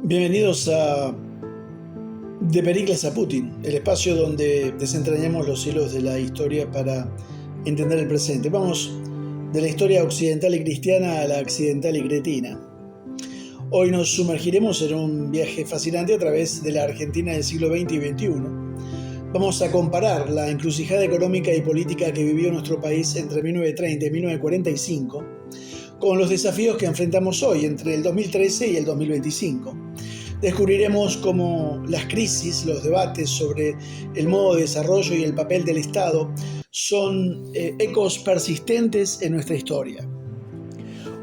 Bienvenidos a De Pericles a Putin, el espacio donde desentrañamos los hilos de la historia para entender el presente. Vamos de la historia occidental y cristiana a la accidental y cretina. Hoy nos sumergiremos en un viaje fascinante a través de la Argentina del siglo XX y XXI. Vamos a comparar la encrucijada económica y política que vivió nuestro país entre 1930 y 1945 con los desafíos que enfrentamos hoy entre el 2013 y el 2025. Descubriremos cómo las crisis, los debates sobre el modo de desarrollo y el papel del Estado son ecos persistentes en nuestra historia.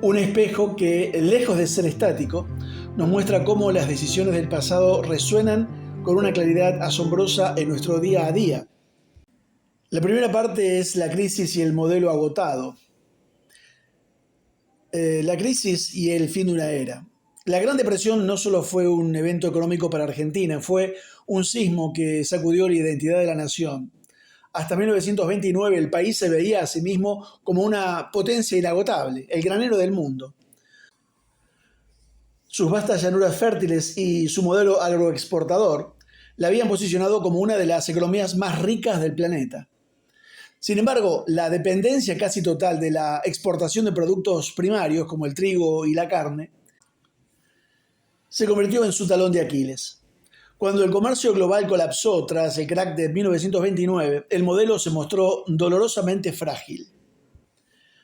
Un espejo que, lejos de ser estático, nos muestra cómo las decisiones del pasado resuenan con una claridad asombrosa en nuestro día a día. La primera parte es la crisis y el modelo agotado. La crisis y el fin de una era. La Gran Depresión no solo fue un evento económico para Argentina, fue un sismo que sacudió la identidad de la nación. Hasta 1929 el país se veía a sí mismo como una potencia inagotable, el granero del mundo. Sus vastas llanuras fértiles y su modelo agroexportador la habían posicionado como una de las economías más ricas del planeta. Sin embargo, la dependencia casi total de la exportación de productos primarios como el trigo y la carne se convirtió en su talón de Aquiles. Cuando el comercio global colapsó tras el crack de 1929, el modelo se mostró dolorosamente frágil.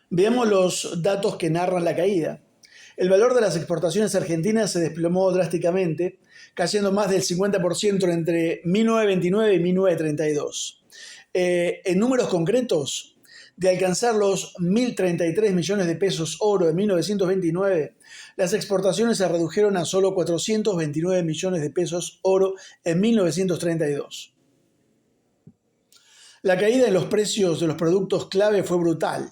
Veamos los datos que narran la caída. El valor de las exportaciones argentinas se desplomó drásticamente, cayendo más del 50% entre 1929 y 1932. En números concretos, de alcanzar los 1.033 millones de pesos oro en 1929, las exportaciones se redujeron a solo 429 millones de pesos oro en 1932. La caída en los precios de los productos clave fue brutal.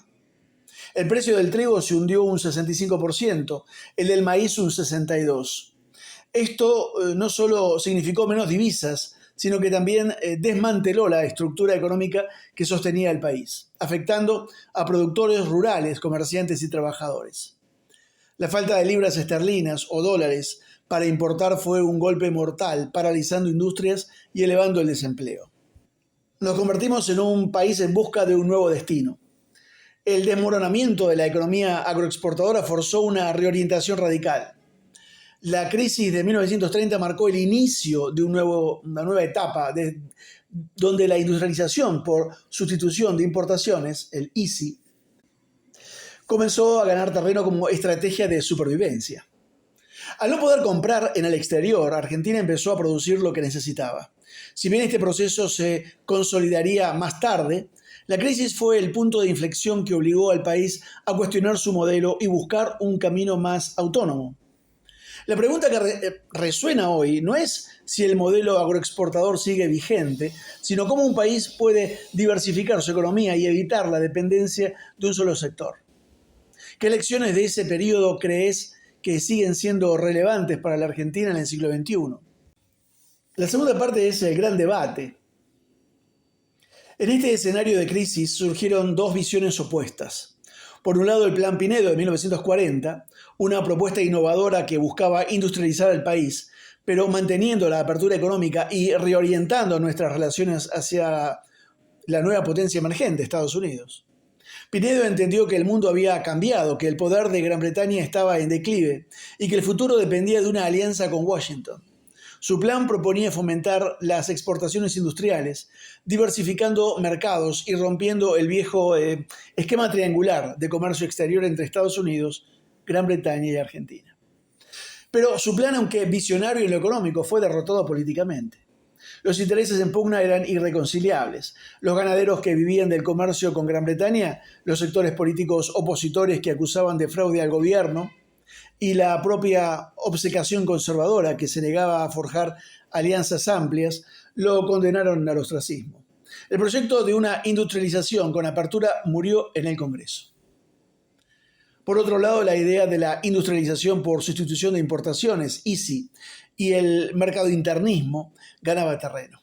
El precio del trigo se hundió un 65%, el del maíz un 62%. Esto no solo significó menos divisas, sino que también desmanteló la estructura económica que sostenía el país, afectando a productores rurales, comerciantes y trabajadores. La falta de libras esterlinas o dólares para importar fue un golpe mortal, paralizando industrias y elevando el desempleo. Nos convertimos en un país en busca de un nuevo destino. El desmoronamiento de la economía agroexportadora forzó una reorientación radical. La crisis de 1930 marcó el inicio de una nueva etapa donde la industrialización por sustitución de importaciones, el ISI, comenzó a ganar terreno como estrategia de supervivencia. Al no poder comprar en el exterior, Argentina empezó a producir lo que necesitaba. Si bien este proceso se consolidaría más tarde, la crisis fue el punto de inflexión que obligó al país a cuestionar su modelo y buscar un camino más autónomo. La pregunta que resuena hoy no es si el modelo agroexportador sigue vigente, sino cómo un país puede diversificar su economía y evitar la dependencia de un solo sector. ¿Qué lecciones de ese periodo crees que siguen siendo relevantes para la Argentina en el siglo XXI? La segunda parte es el gran debate. En este escenario de crisis surgieron dos visiones opuestas. Por un lado, el Plan Pinedo de 1940, una propuesta innovadora que buscaba industrializar el país, pero manteniendo la apertura económica y reorientando nuestras relaciones hacia la nueva potencia emergente, Estados Unidos. Pinedo entendió que el mundo había cambiado, que el poder de Gran Bretaña estaba en declive y que el futuro dependía de una alianza con Washington. Su plan proponía fomentar las exportaciones industriales, diversificando mercados y rompiendo el viejo esquema triangular de comercio exterior entre Estados Unidos, Gran Bretaña y Argentina. Pero su plan, aunque visionario en lo económico, fue derrotado políticamente. Los intereses en pugna eran irreconciliables. Los ganaderos que vivían del comercio con Gran Bretaña, los sectores políticos opositores que acusaban de fraude al gobierno, y la propia obcecación conservadora que se negaba a forjar alianzas amplias, lo condenaron al ostracismo. El proyecto de una industrialización con apertura murió en el Congreso. Por otro lado, la idea de la industrialización por sustitución de importaciones, ISI, y el mercado internismo ganaba terreno.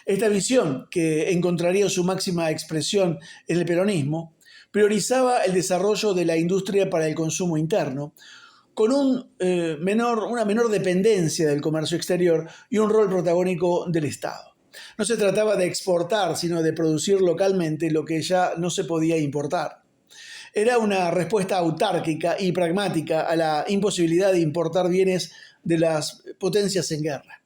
Esta visión, que encontraría su máxima expresión en el peronismo, priorizaba el desarrollo de la industria para el consumo interno, con una menor dependencia del comercio exterior y un rol protagónico del Estado. No se trataba de exportar, sino de producir localmente lo que ya no se podía importar. Era una respuesta autárquica y pragmática a la imposibilidad de importar bienes de las potencias en guerra.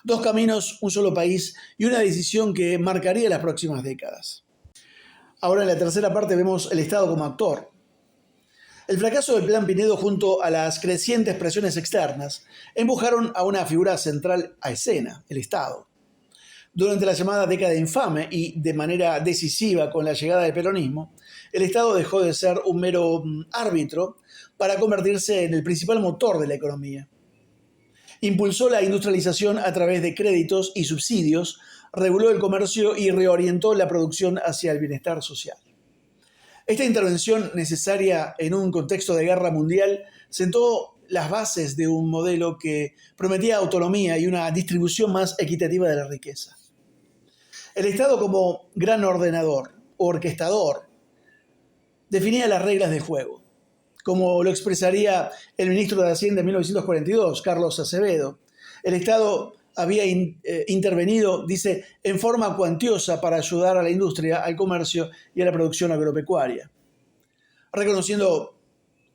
Dos caminos, un solo país y una decisión que marcaría las próximas décadas. Ahora en la tercera parte vemos el Estado como actor. El fracaso del Plan Pinedo junto a las crecientes presiones externas empujaron a una figura central a escena, el Estado. Durante la llamada década infame y de manera decisiva con la llegada del peronismo, el Estado dejó de ser un mero árbitro para convertirse en el principal motor de la economía. Impulsó la industrialización a través de créditos y subsidios, reguló el comercio y reorientó la producción hacia el bienestar social. Esta intervención, necesaria en un contexto de guerra mundial, sentó las bases de un modelo que prometía autonomía y una distribución más equitativa de la riqueza. El Estado, como gran ordenador o orquestador, definía las reglas del juego, como lo expresaría el ministro de Hacienda en 1942, Carlos Acevedo. El Estado había intervenido, dice, en forma cuantiosa para ayudar a la industria, al comercio y a la producción agropecuaria, reconociendo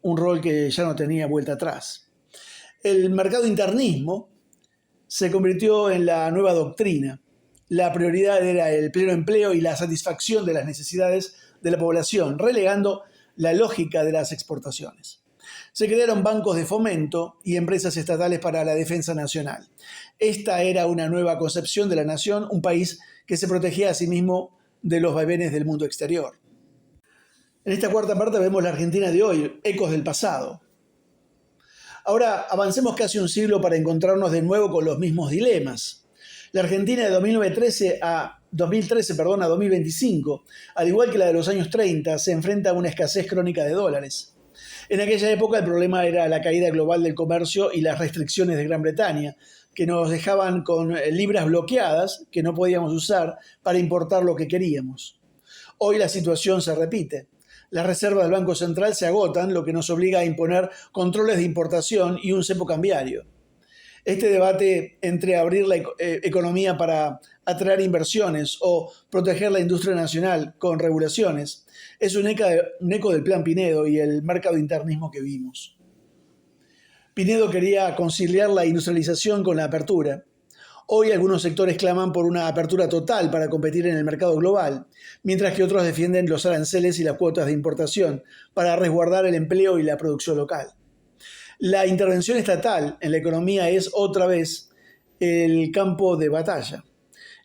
un rol que ya no tenía vuelta atrás. El mercado internismo se convirtió en la nueva doctrina. La prioridad era el pleno empleo y la satisfacción de las necesidades de la población, relegando la lógica de las exportaciones. Se crearon bancos de fomento y empresas estatales para la defensa nacional. Esta era una nueva concepción de la nación, un país que se protegía a sí mismo de los vaivenes del mundo exterior. En esta cuarta parte vemos la Argentina de hoy, ecos del pasado. Ahora avancemos casi un siglo para encontrarnos de nuevo con los mismos dilemas. La Argentina de 2013 a 2025, al igual que la de los años 30, se enfrenta a una escasez crónica de dólares. En aquella época el problema era la caída global del comercio y las restricciones de Gran Bretaña, que nos dejaban con libras bloqueadas que no podíamos usar para importar lo que queríamos. Hoy la situación se repite. Las reservas del Banco Central se agotan, lo que nos obliga a imponer controles de importación y un cepo cambiario. Este debate entre abrir la economía para atraer inversiones o proteger la industria nacional con regulaciones es un eco del Plan Pinedo y el mercado internismo que vimos. Pinedo quería conciliar la industrialización con la apertura. Hoy algunos sectores claman por una apertura total para competir en el mercado global, mientras que otros defienden los aranceles y las cuotas de importación para resguardar el empleo y la producción local. La intervención estatal en la economía es otra vez el campo de batalla.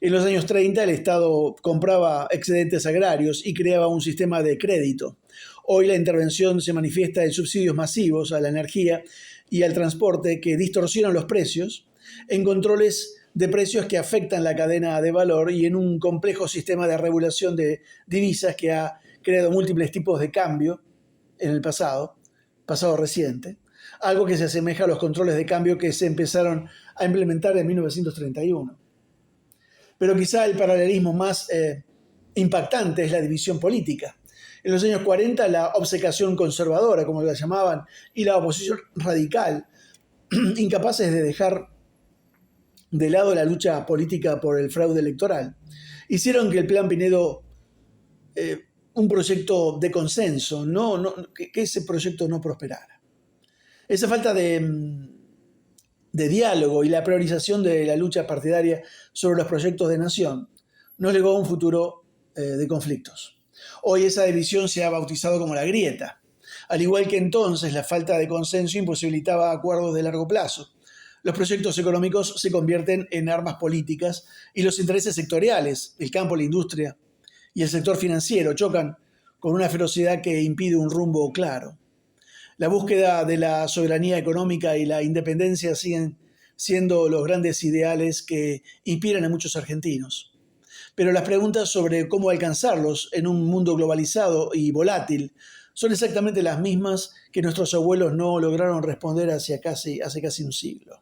En los años 30 el Estado compraba excedentes agrarios y creaba un sistema de crédito. Hoy la intervención se manifiesta en subsidios masivos a la energía y al transporte que distorsionan los precios, en controles de precios que afectan la cadena de valor y en un complejo sistema de regulación de divisas que ha creado múltiples tipos de cambio en el pasado reciente, algo que se asemeja a los controles de cambio que se empezaron a implementar en 1931. Pero quizá el paralelismo más impactante es la división política. En los años 40 la obcecación conservadora, como la llamaban, y la oposición radical, incapaces de dejar de lado la lucha política por el fraude electoral, hicieron que el Plan Pinedo, un proyecto de consenso, que ese proyecto no prosperara. Esa falta de diálogo y la priorización de la lucha partidaria sobre los proyectos de nación nos legó a un futuro de conflictos. Hoy esa división se ha bautizado como la grieta. Al igual que entonces, la falta de consenso imposibilitaba acuerdos de largo plazo. Los proyectos económicos se convierten en armas políticas y los intereses sectoriales, el campo, la industria y el sector financiero, chocan con una ferocidad que impide un rumbo claro. La búsqueda de la soberanía económica y la independencia siguen siendo los grandes ideales que inspiran a muchos argentinos. Pero las preguntas sobre cómo alcanzarlos en un mundo globalizado y volátil son exactamente las mismas que nuestros abuelos no lograron responder hace casi un siglo.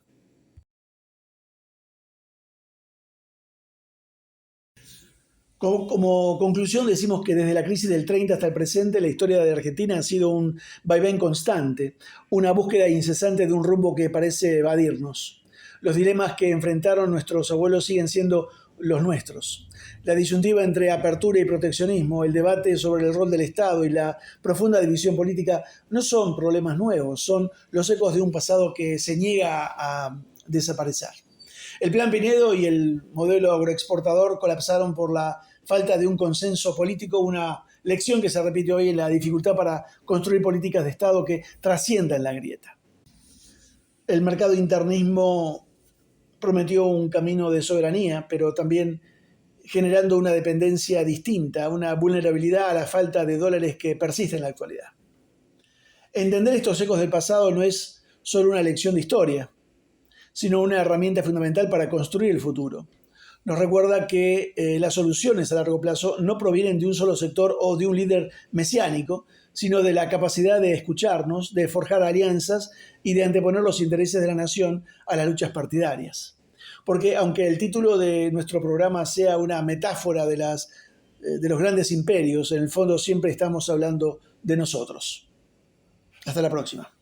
Como conclusión decimos que desde la crisis del 30 hasta el presente la historia de Argentina ha sido un vaivén constante, una búsqueda incesante de un rumbo que parece evadirnos. Los dilemas que enfrentaron nuestros abuelos siguen siendo los nuestros. La disyuntiva entre apertura y proteccionismo, el debate sobre el rol del Estado y la profunda división política no son problemas nuevos, son los ecos de un pasado que se niega a desaparecer. El Plan Pinedo y el modelo agroexportador colapsaron por la falta de un consenso político, una lección que se repite hoy en la dificultad para construir políticas de Estado que trasciendan la grieta. El mercado internismo prometió un camino de soberanía, pero también generando una dependencia distinta, una vulnerabilidad a la falta de dólares que persiste en la actualidad. Entender estos ecos del pasado no es solo una lección de historia, sino una herramienta fundamental para construir el futuro. Nos recuerda que las soluciones a largo plazo no provienen de un solo sector o de un líder mesiánico, sino de la capacidad de escucharnos, de forjar alianzas y de anteponer los intereses de la nación a las luchas partidarias. Porque aunque el título de nuestro programa sea una metáfora de los grandes imperios, en el fondo siempre estamos hablando de nosotros. Hasta la próxima.